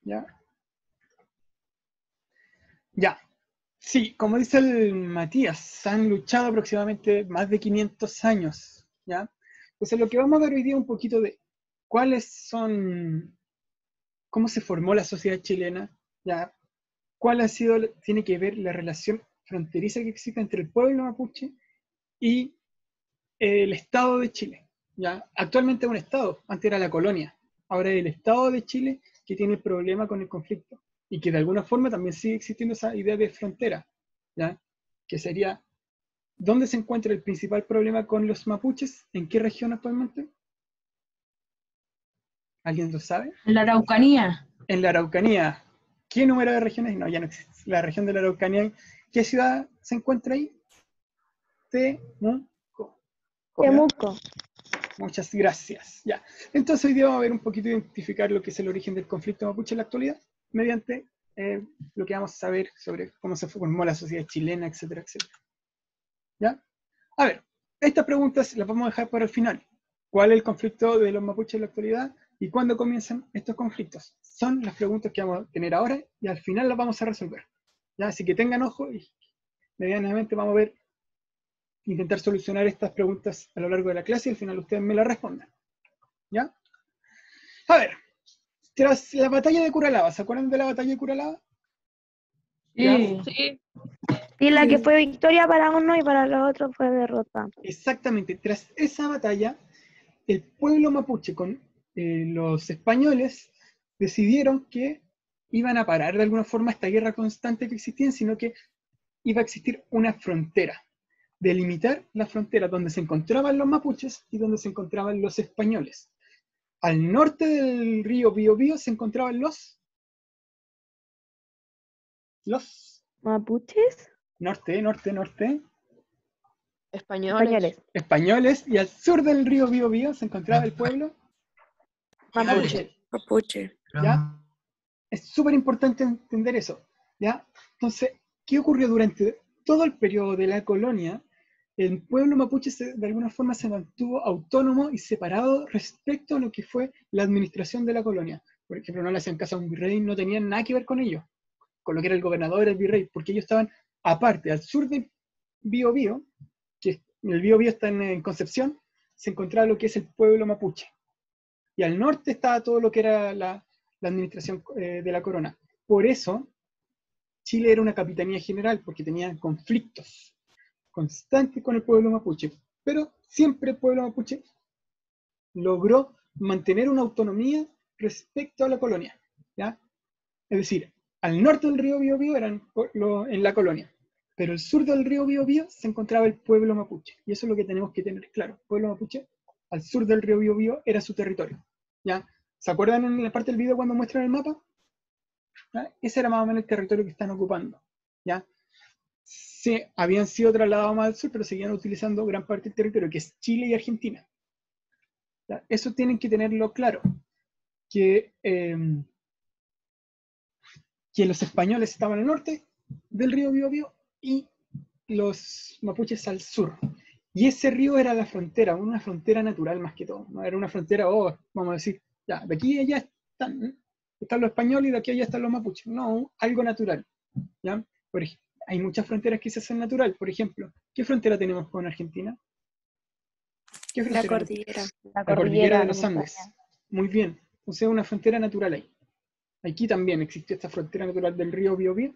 ¿Ya? Ya. Sí, como dice el Matías, han luchado aproximadamente más de 500 años, ¿ya? Entonces lo que vamos a ver hoy día es un poquito de cuáles son, cómo se formó la sociedad chilena, ¿ya? Cuál ha sido, tiene que ver la relación fronteriza que existe entre el pueblo mapuche y el Estado de Chile, ¿ya? Actualmente es un Estado, antes era la colonia, ahora es el Estado de Chile que tiene el problema con el conflicto y que de alguna forma también sigue existiendo esa idea de frontera, ¿ya? Que sería, ¿dónde se encuentra el principal problema con los mapuches? ¿En qué región actualmente? ¿Alguien lo sabe? La Araucanía. En la Araucanía. ¿Qué número de regiones? No, ya no existe. La región de la Araucanía. ¿Qué ciudad se encuentra ahí? Temuco. Temuco. Muchas gracias. Ya. Entonces hoy día vamos a ver un poquito de identificar lo que es el origen del conflicto mapuche en la actualidad, mediante lo que vamos a saber sobre cómo se formó la sociedad chilena, etcétera, etcétera. ¿Ya? A ver, estas preguntas las vamos a dejar para el final. ¿Cuál es el conflicto de los mapuches en la actualidad? ¿Y cuándo comienzan estos conflictos? Son las preguntas que vamos a tener ahora y al final las vamos a resolver. ¿Ya? Así que tengan ojo y medianamente vamos a ver, intentar solucionar estas preguntas a lo largo de la clase y al final ustedes me las respondan. ¿Ya? A ver, tras la batalla de Curalaba, ¿se acuerdan de la batalla de Curalaba? Sí. Sí. Y la que fue victoria para uno y para los otros fue derrota. Exactamente, tras esa batalla, el pueblo mapuche con los españoles decidieron que iban a parar de alguna forma esta guerra constante que existía, sino que iba a existir una frontera, delimitar la frontera donde se encontraban los mapuches y donde se encontraban los españoles. Al norte del río Biobío se encontraban los ¿Mapuches? norte, Españoles. españoles, y al sur del río Biobío se encontraba el pueblo Mapuche. Mapuche. ¿ya? Es súper importante entender eso, ¿ya? Entonces, ¿qué ocurrió durante todo el periodo de la colonia? El pueblo mapuche de alguna forma se mantuvo autónomo y separado respecto a lo que fue la administración de la colonia. Por ejemplo, no le hacían caso a un virrey, no tenían nada que ver con ellos, con lo que era el gobernador, el virrey, porque ellos estaban aparte, al sur del Biobío, que el Biobío está en Concepción, se encontraba lo que es el pueblo mapuche. Y al norte estaba todo lo que era la administración de la corona. Por eso, Chile era una capitanía general, porque tenía conflictos constantes con el pueblo mapuche. Pero siempre el pueblo mapuche logró mantener una autonomía respecto a la colonia, ¿ya? Es decir, al norte del río Biobío eran en la colonia, pero al sur del río Biobío se encontraba el pueblo mapuche. Y eso es lo que tenemos que tener claro. El pueblo mapuche, al sur del río Biobío, era su territorio, ¿ya? ¿Se acuerdan en la parte del video cuando muestran el mapa? ¿Ya? Ese era más o menos el territorio que están ocupando, ¿ya? Sí, habían sido trasladados más al sur, pero seguían utilizando gran parte del territorio, que es Chile y Argentina. ¿Ya? Eso tienen que tenerlo claro, que los españoles estaban al norte del río Biobío y los mapuches al sur. Y ese río era la frontera, una frontera natural más que todo. No era una frontera, vamos a decir, ya, de aquí a allá están los españoles y de aquí a allá están los mapuches. No, algo natural. ¿Ya? Por ejemplo, hay muchas fronteras que se hacen natural. Por ejemplo, ¿qué frontera tenemos con Argentina? ¿Qué La frontera? cordillera. La cordillera de los montaña. Andes. Muy bien. Entonces es una frontera natural ahí. Aquí también existió esta frontera natural del río Biobío.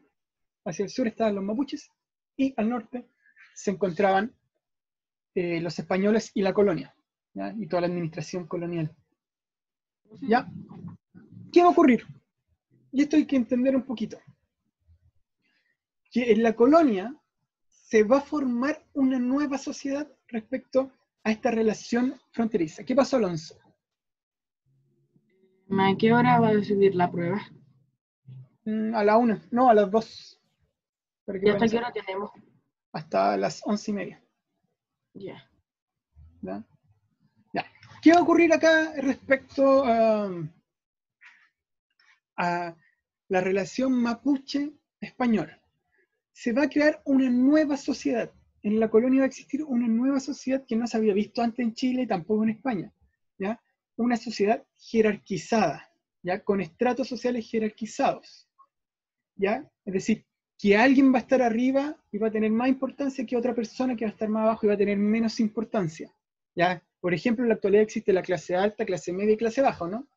Hacia el sur estaban los mapuches y al norte se encontraban los españoles y la colonia, ¿ya? Y toda la administración colonial. ¿Ya? ¿Qué va a ocurrir? Y esto hay que entender un poquito. Que en la colonia se va a formar una nueva sociedad respecto a esta relación fronteriza. ¿Qué pasó, Alonso? ¿A qué hora va a decidir la prueba? A la 1, no, a las 2. ¿Y hasta qué hora tenemos? Hasta las 11:30. Ya. ¿Ya? Ya. ¿Qué va a ocurrir acá respecto a la relación mapuche-español? Se va a crear una nueva sociedad. En la colonia va a existir una nueva sociedad que no se había visto antes en Chile y tampoco en España, ¿ya? Una sociedad jerarquizada, ¿ya? Con estratos sociales jerarquizados, ¿ya? Es decir, que alguien va a estar arriba y va a tener más importancia que otra persona que va a estar más abajo y va a tener menos importancia, ¿ya? Por ejemplo, en la actualidad existe la clase alta, clase media y clase baja, ¿no?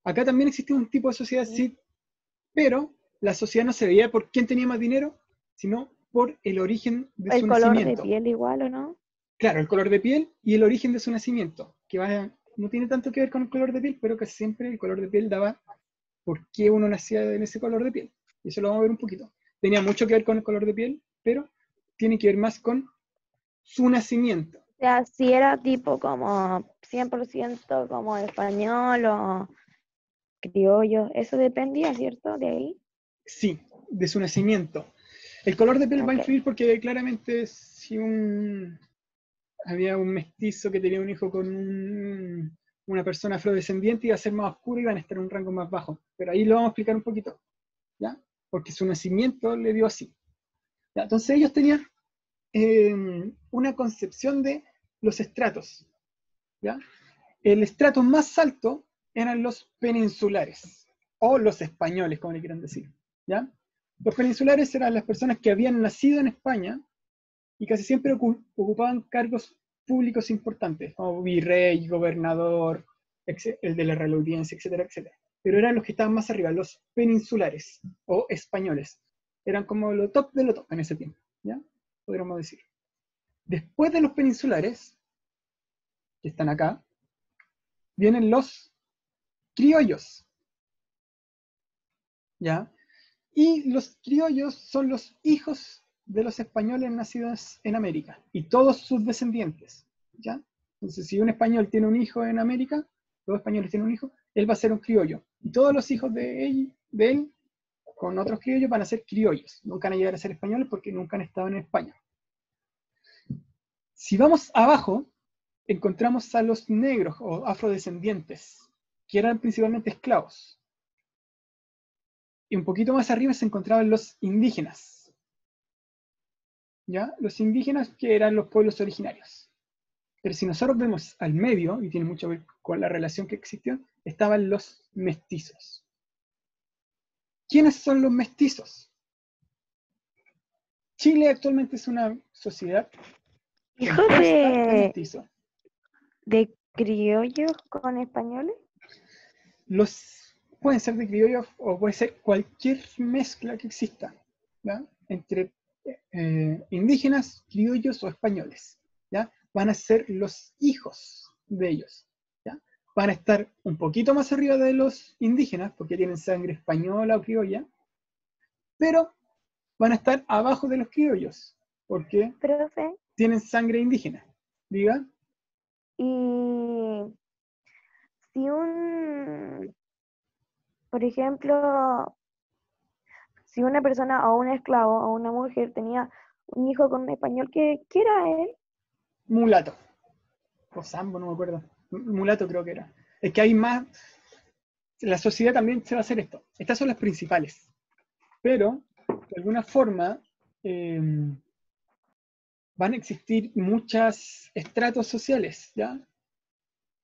Acá también existe un tipo de sociedad así, pero la sociedad no se veía por quién tenía más dinero, sino por el origen de El su color de nacimiento. piel igual, ¿o no? Claro, el color de piel y el origen de su nacimiento, que no tiene tanto que ver con el color de piel, pero que siempre el color de piel daba por qué uno nacía en ese color de piel. Y eso lo vamos a ver un poquito. Tenía mucho que ver con el color de piel, pero tiene que ver más con su nacimiento. O sea, si era tipo como 100% como español o criollo, eso dependía, ¿cierto? De ahí. Sí, de su nacimiento. El color de piel va a Ok. influir porque claramente si había un mestizo que tenía un hijo con una persona afrodescendiente, iba a ser más oscuro y iban a estar en un rango más bajo. Pero ahí lo vamos a explicar un poquito, ¿ya? Porque su nacimiento le dio así. ¿Ya? Entonces ellos tenían una concepción de los estratos, ¿ya? El estrato más alto eran los peninsulares, o los españoles, como le quieran decir, ¿ya? Los peninsulares eran las personas que habían nacido en España y casi siempre ocupaban cargos públicos importantes, como virrey, gobernador, el de la Real Audiencia, etcétera, etcétera. Pero eran los que estaban más arriba, los peninsulares o españoles. Eran como lo top de lo top en ese tiempo, ¿ya? Podríamos decir. Después de los peninsulares, que están acá, vienen los criollos, ¿ya? Y los criollos son los hijos de los españoles nacidos en América y todos sus descendientes, ¿ya? Entonces, si un español tiene un hijo en América, dos españoles tienen un hijo, él va a ser un criollo. Y todos los hijos de él con otros criollos van a ser criollos. Nunca van a llegar a ser españoles porque nunca han estado en España. Si vamos abajo, encontramos a los negros o afrodescendientes, que eran principalmente esclavos. Y un poquito más arriba se encontraban los indígenas, ¿ya? Los indígenas que eran los pueblos originarios. Pero si nosotros vemos al medio, y tiene mucho que ver con la relación que existió, estaban los mestizos. ¿Quiénes son los mestizos? Chile actualmente es una sociedad Hijos compuesta de mestizos. de criollos con españoles. Pueden ser de criollos o puede ser cualquier mezcla que exista, ¿ya? Entre indígenas, criollos o españoles, ¿ya? Van a ser los hijos de ellos, ¿ya? Van a estar un poquito más arriba de los indígenas porque tienen sangre española o criolla, pero van a estar abajo de los criollos porque Profe, tienen sangre indígena. Diga. y si por ejemplo, si una persona o un esclavo o una mujer tenía un hijo con un español, ¿qué era él? Mulato. O sambo, no me acuerdo. Mulato creo que era. Es que hay más. La sociedad también se va a hacer esto. Estas son las principales. Pero, de alguna forma, van a existir muchos estratos sociales, ¿ya?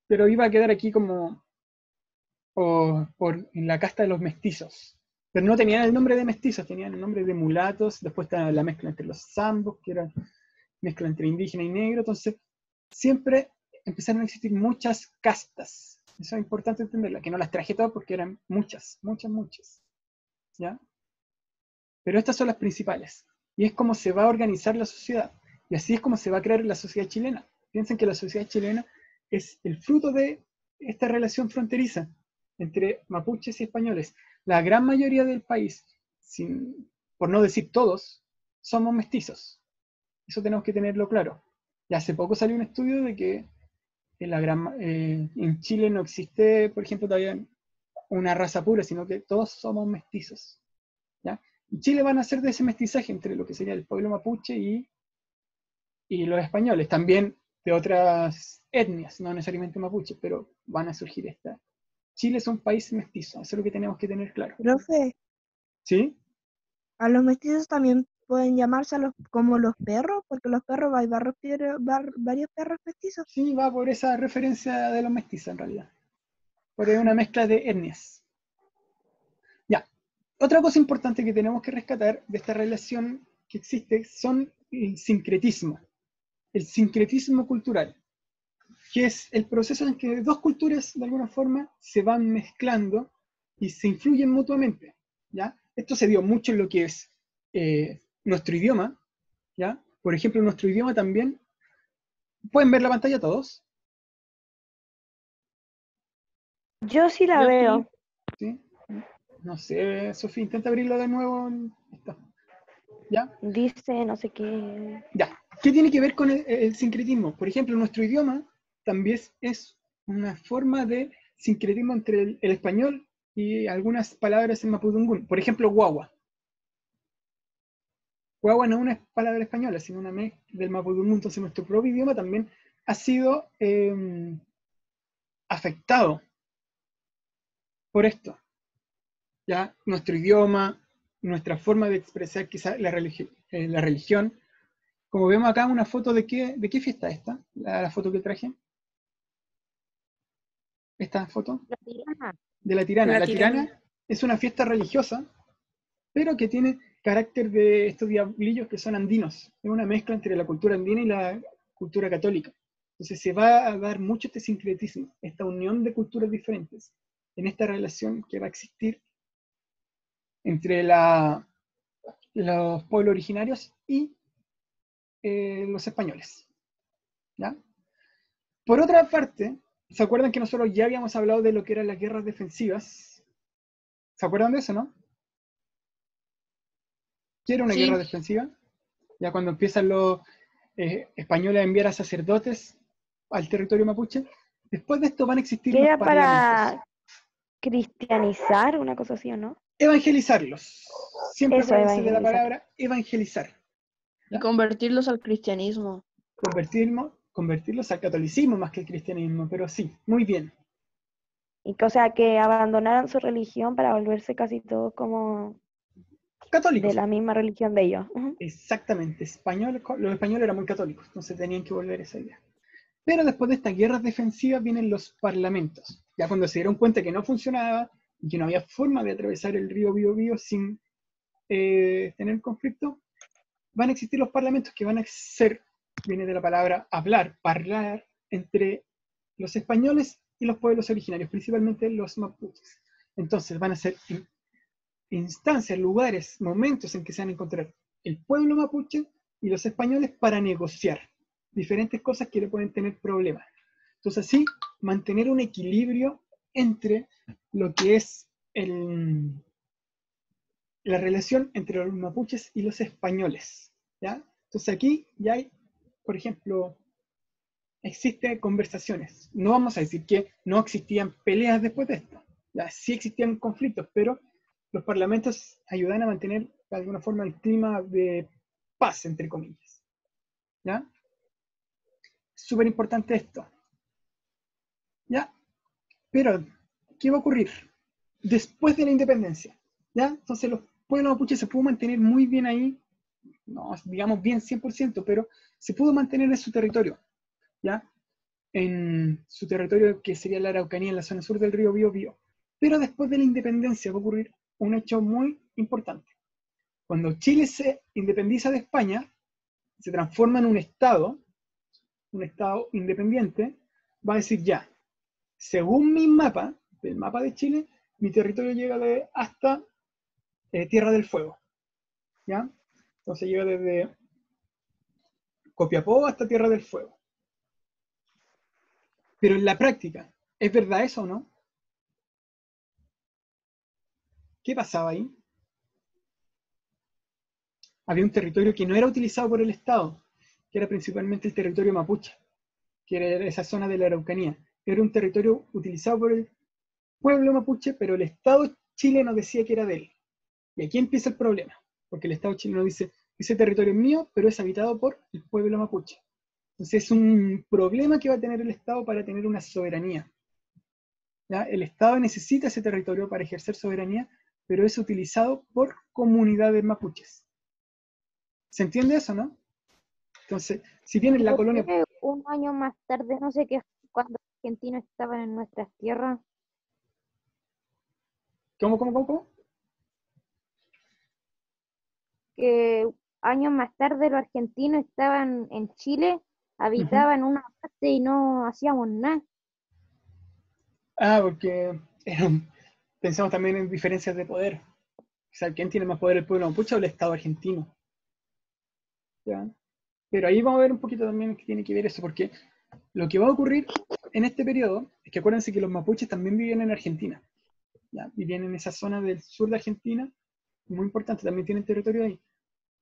Pero iba a quedar aquí como en la casta de los mestizos. Pero no tenían el nombre de mestizos, tenían el nombre de mulatos. Después está la mezcla entre los zambos, que era mezcla entre indígena y negro. Entonces, siempre empezaron a existir muchas castas. Eso es importante entenderla, que no las traje todas porque eran muchas, ¿ya? Pero estas son las principales. Y es como se va a organizar la sociedad. Y así es como se va a crear la sociedad chilena. Piensen que la sociedad chilena es el fruto de esta relación fronteriza entre mapuches y españoles. La gran mayoría del país, por no decir todos, somos mestizos. Eso tenemos que tenerlo claro. Y hace poco salió un estudio de que en Chile no existe, por ejemplo, todavía una raza pura, sino que todos somos mestizos, ¿ya? Y Chile van a hacer de ese mestizaje entre lo que sería el pueblo mapuche y los españoles, también de otras etnias, no necesariamente mapuche, pero van a surgir estas. Chile es un país mestizo, eso es lo que tenemos que tener claro. Profe, ¿Sí? a los mestizos también pueden llamarse como los perros, porque los perros hay varios perros mestizos. Sí, va por esa referencia de los mestizos en realidad. Porque es una mezcla de etnias. Ya. Otra cosa importante que tenemos que rescatar de esta relación que existe son el sincretismo cultural, que es el proceso en que dos culturas de alguna forma se van mezclando y se influyen mutuamente, ¿ya? Esto se dio mucho en lo que es nuestro idioma, ¿ya? Por ejemplo, nuestro idioma también, ¿pueden ver la pantalla todos? Yo sí la Yo veo. ¿Sí? No sé, Sofía, intenta abrirlo de nuevo. Está. ¿Ya? Dice no sé qué. Ya. ¿Qué tiene que ver con el sincretismo? Por ejemplo, nuestro idioma también es una forma de sincretismo entre el español y algunas palabras en mapudungún. Por ejemplo, guagua. Guagua no es una palabra española, sino una mezcla del mapudungún. Entonces, nuestro propio idioma también ha sido afectado por esto. ¿Ya? Nuestro idioma, nuestra forma de expresar quizás la religión. Como vemos acá una foto de qué fiesta es esta, la foto que traje. Esta foto La tirana. de la Tirana. La La Tirana. Tirana es una fiesta religiosa, pero que tiene carácter de estos diablillos que son andinos. Es una mezcla entre la cultura andina y la cultura católica. Entonces se va a dar mucho este sincretismo, esta unión de culturas diferentes, en esta relación que va a existir entre los pueblos originarios y los españoles. ¿Ya? Por otra parte, ¿se acuerdan que nosotros ya habíamos hablado de lo que eran las guerras defensivas? ¿Se acuerdan de eso, no? ¿Qué era una Sí. guerra defensiva? Ya cuando empiezan los españoles a enviar a sacerdotes al territorio mapuche. Después de esto van a existir Que los era parlamentos. para cristianizar, una cosa así, ¿o no? Evangelizarlos. Siempre Eso, acuérdense de la evangelizar. palabra evangelizar. Y convertirlos al cristianismo. Convertirlos al catolicismo más que al cristianismo, pero sí, muy bien. Y o sea, que abandonaran su religión para volverse casi todos como de Católicos. la misma religión de ellos. Ujú. Exactamente. Los españoles eran muy católicos, entonces tenían que volver a esa idea. Pero después de estas guerras defensivas vienen los parlamentos. Ya cuando se dieron cuenta que no funcionaba y que no había forma de atravesar el río Biobío sin tener conflicto, van a existir los parlamentos que van a ser, viene de la palabra hablar, parlar, entre los españoles y los pueblos originarios, principalmente los mapuches. Entonces van a ser instancias, lugares, momentos en que se van a encontrar el pueblo mapuche y los españoles para negociar diferentes cosas que le pueden tener problemas. Entonces así, mantener un equilibrio entre lo que es la relación entre los mapuches y los españoles. ¿Ya? Entonces aquí ya hay, por ejemplo, existen conversaciones. No vamos a decir que no existían peleas después de esto. Ya, sí existían conflictos, pero los parlamentos ayudan a mantener de alguna forma el clima de paz, entre comillas. ¿Ya? Súper importante esto. ¿Ya? Pero, ¿qué va a ocurrir después de la independencia? ¿Ya? Entonces los pueblos mapuches se pudo mantener muy bien ahí, no digamos bien 100%, pero se pudo mantener en su territorio. ¿Ya? En su territorio que sería la Araucanía, en la zona sur del río Biobío. Pero después de la independencia va a ocurrir un hecho muy importante. Cuando Chile se independiza de España, se transforma en un estado independiente, va a decir ya, según mi mapa, el mapa de Chile, mi territorio llega hasta Tierra del Fuego. ¿Ya? Entonces llega desde Copiapó hasta Tierra del Fuego. Pero en la práctica, ¿es verdad eso o no? ¿Qué pasaba ahí? Había un territorio que no era utilizado por el Estado, que era principalmente el territorio mapuche, que era esa zona de la Araucanía. Era un territorio utilizado por el pueblo mapuche, pero el Estado chileno decía que era de él. Y aquí empieza el problema, porque el Estado chileno dice, ese territorio es mío, pero es habitado por el pueblo mapuche. Entonces es un problema que va a tener el Estado para tener una soberanía. ¿Ya? El Estado necesita ese territorio para ejercer soberanía, pero es utilizado por comunidades mapuches. ¿Se entiende eso, no? Entonces, si bien en la ¿Por colonia... qué un año más tarde, no sé qué, cuando los argentinos estaban en nuestras tierras, ¿Cómo? Que años más tarde los argentinos estaban en Chile, habitaban una parte y no hacíamos nada. Ah, porque pensamos también en diferencias de poder. O sea, ¿quién tiene más poder, el pueblo mapuche o el Estado argentino? ¿Ya? Pero ahí vamos a ver un poquito también qué tiene que ver eso, porque lo que va a ocurrir en este periodo es que acuérdense que los mapuches también vivían en Argentina. ¿Ya? Vivían en esa zona del sur de Argentina, muy importante, también tienen territorio ahí.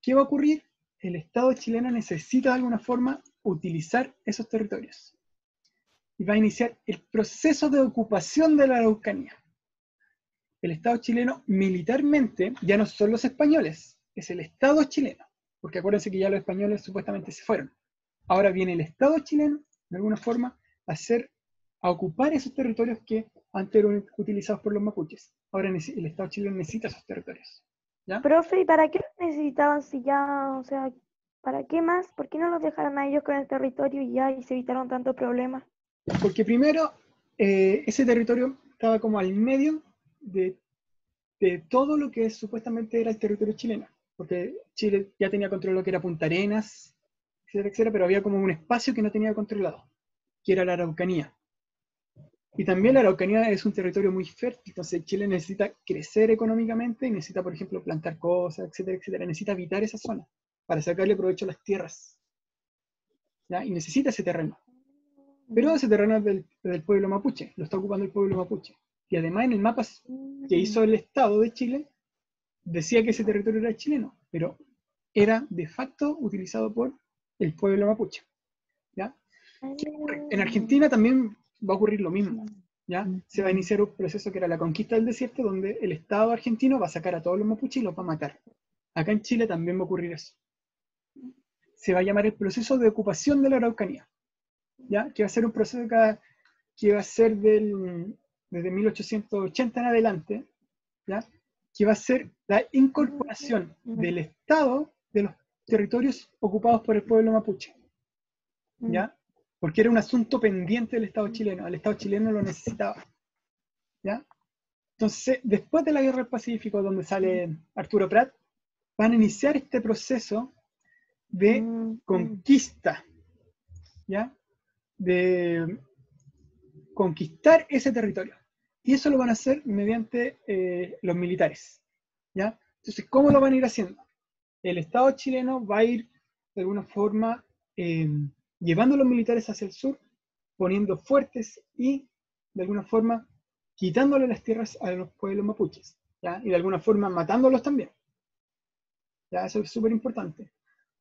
¿Qué va a ocurrir? El Estado chileno necesita de alguna forma utilizar esos territorios. Y va a iniciar el proceso de ocupación de la Araucanía. El Estado chileno militarmente ya no son los españoles, es el Estado chileno. Porque acuérdense que ya los españoles supuestamente se fueron. Ahora viene el Estado chileno, de alguna forma, a ocupar esos territorios que antes eran utilizados por los mapuches. Ahora el Estado chileno necesita esos territorios. ¿Ya? Profe, ¿y para qué los necesitaban si ya, o sea, para qué más? ¿Por qué no los dejaron a ellos con el territorio y ya y se evitaron tantos problemas? Porque primero, ese territorio estaba como al medio de todo lo que supuestamente era el territorio chileno. Porque Chile ya tenía controlado lo que era Punta Arenas, etcétera, etcétera, pero había como un espacio que no tenía controlado, que era la Araucanía. Y también la Araucanía es un territorio muy fértil, entonces Chile necesita crecer económicamente y necesita, por ejemplo, plantar cosas, etcétera, etcétera. Necesita habitar esa zona para sacarle provecho a las tierras. ¿Ya? Y necesita ese terreno. Pero ese terreno es del pueblo mapuche, lo está ocupando el pueblo mapuche. Y además en el mapa que hizo el Estado de Chile, decía que ese territorio era chileno, pero era de facto utilizado por el pueblo mapuche. ¿Ya? En Argentina también va a ocurrir lo mismo. ¿Ya? Se va a iniciar un proceso que era la conquista del desierto, donde el Estado argentino va a sacar a todos los mapuches y los va a matar. Acá en Chile también va a ocurrir eso. Se va a llamar el proceso de ocupación de la Araucanía. ¿Ya? Que va a ser un proceso que va a ser desde 1880 en adelante, ¿ya? Que va a ser la incorporación del Estado de los territorios ocupados por el pueblo mapuche, ¿ya? Porque era un asunto pendiente del Estado chileno, el Estado chileno lo necesitaba, ¿ya? Entonces, después de la Guerra del Pacífico, donde sale Arturo Prat, van a iniciar este proceso de conquista, ¿ya? De conquistar ese territorio. Y eso lo van a hacer mediante los militares, ¿ya? Entonces, ¿cómo lo van a ir haciendo? El Estado chileno va a ir, de alguna forma, llevando a los militares hacia el sur, poniendo fuertes y, de alguna forma, quitándole las tierras a los pueblos mapuches, ¿ya? Y de alguna forma matándolos también. ¿Ya? Eso es súper importante.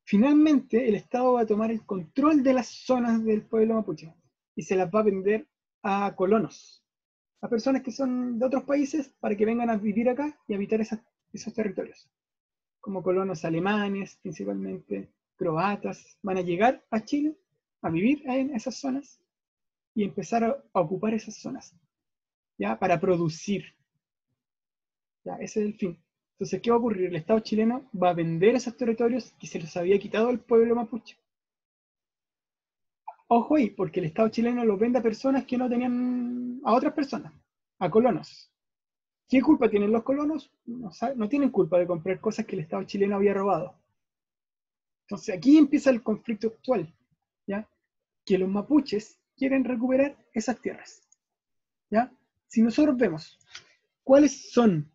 Finalmente, el Estado va a tomar el control de las zonas del pueblo mapuche y se las va a vender a colonos, a personas que son de otros países para que vengan a vivir acá y habitar esos territorios. Como colonos alemanes, principalmente croatas, van a llegar a Chile a vivir en esas zonas y empezar a ocupar esas zonas, ¿ya? Para producir. ¿Ya? Ese es el fin. Entonces, ¿qué va a ocurrir? El Estado chileno va a vender esos territorios que se los había quitado al pueblo mapuche. Ojo ahí, porque el Estado chileno los vende a personas que no tenían, a otras personas, a colonos. ¿Qué culpa tienen los colonos? No tienen culpa de comprar cosas que el Estado chileno había robado. Entonces aquí empieza el conflicto actual, ¿ya? Que los mapuches quieren recuperar esas tierras, ¿ya? Si nosotros vemos cuáles son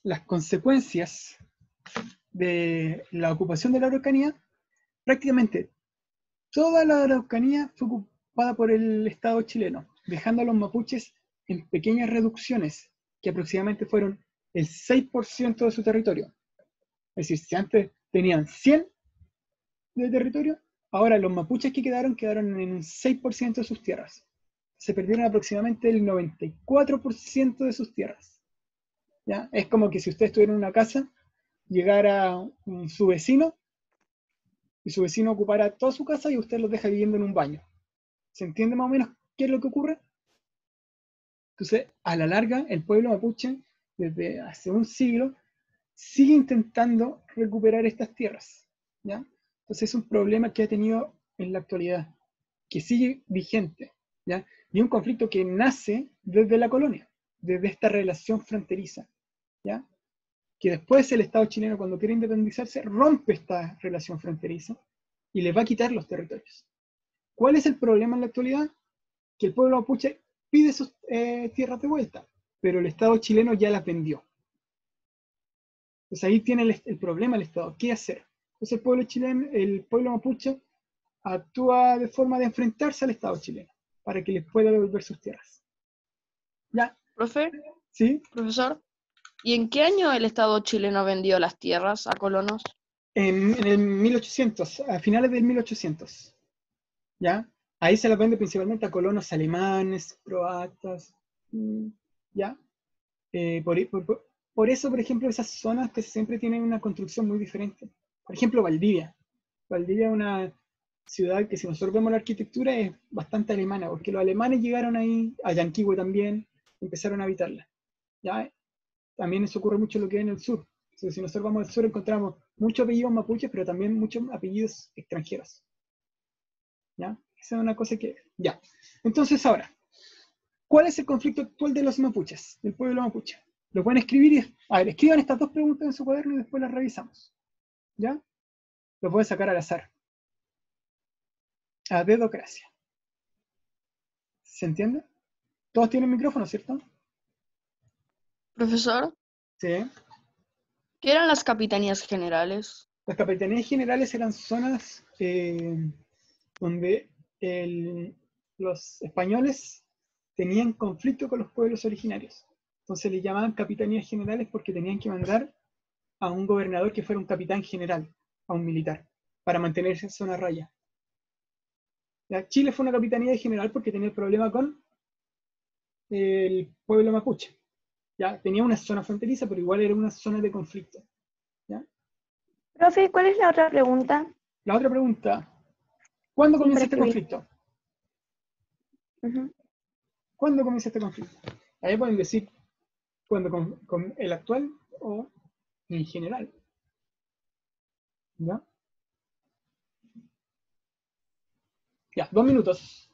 las consecuencias de la ocupación de la Araucanía, prácticamente toda la Araucanía fue ocupada por el Estado chileno, dejando a los mapuches en pequeñas reducciones, que aproximadamente fueron el 6% de su territorio. Es decir, si antes tenían 100 de territorio, ahora los mapuches que quedaron en un 6% de sus tierras. Se perdieron aproximadamente el 94% de sus tierras. ¿Ya? Es como que si usted estuviera en una casa, llegara su vecino, y su vecino ocupara toda su casa y usted los deja viviendo en un baño. ¿Se entiende más o menos qué es lo que ocurre? Entonces, a la larga, el pueblo mapuche, desde hace un siglo, sigue intentando recuperar estas tierras, ¿ya? Entonces es un problema que ha tenido en la actualidad, que sigue vigente, ¿ya? Y un conflicto que nace desde la colonia. desde esta relación fronteriza, ¿ya? Que después el Estado chileno, cuando quiere independizarse, rompe esta relación fronteriza y les va a quitar los territorios. ¿Cuál es el problema en la actualidad? Que el pueblo mapuche pide sus tierras de vuelta, pero el Estado chileno ya las vendió. Entonces ahí tiene el problema el Estado. ¿Qué hacer? Entonces el pueblo chileno, el pueblo mapuche, actúa de forma de enfrentarse al Estado chileno para que les pueda devolver sus tierras. ¿Ya? Profe, ¿Sí? profesor, ¿y en qué año el Estado chileno vendió las tierras a colonos? En el 1800, a finales del 1800. ¿Ya? Ahí se las vende principalmente a colonos alemanes, croatas, ¿ya? Por eso, por ejemplo, esas zonas que siempre tienen una construcción muy diferente. Por ejemplo, Valdivia. Valdivia es una ciudad que si nosotros vemos la arquitectura es bastante alemana, porque los alemanes llegaron ahí, a Yanquihue también, empezaron a habitarla. ¿Ya? También eso ocurre mucho en lo que es en el sur. Entonces, si nosotros vamos al sur encontramos muchos apellidos mapuches, pero también muchos apellidos extranjeros. ¿Ya? Esa es una cosa que... Ya. Entonces ahora, ¿cuál es el conflicto actual de los mapuches, del pueblo mapuche? Lo pueden escribir y... A ver, escriban estas dos preguntas en su cuaderno y después las revisamos. ¿Ya? Lo pueden sacar al azar. A dedocracia. ¿Se entiende? Todos tienen micrófono, ¿cierto? Profesor, Sí. ¿qué eran las capitanías generales? Las capitanías generales eran zonas donde los españoles tenían conflicto con los pueblos originarios. Entonces le llamaban capitanías generales porque tenían que mandar a un gobernador que fuera un capitán general, a un militar, para mantenerse en zona raya. ¿Ya? Chile fue una capitanía general porque tenía el problema con el pueblo mapuche. ¿Ya? Tenía una zona fronteriza, pero igual era una zona de conflicto. ¿Ya? Profe, ¿cuál es la otra pregunta? La otra pregunta, ¿cuándo Sí, comienza para este escribir. conflicto? Ujú. ¿Cuándo comienza este conflicto? Ahí pueden decir cuándo con el actual o en general. ¿Ya? Ya, 2 minutos.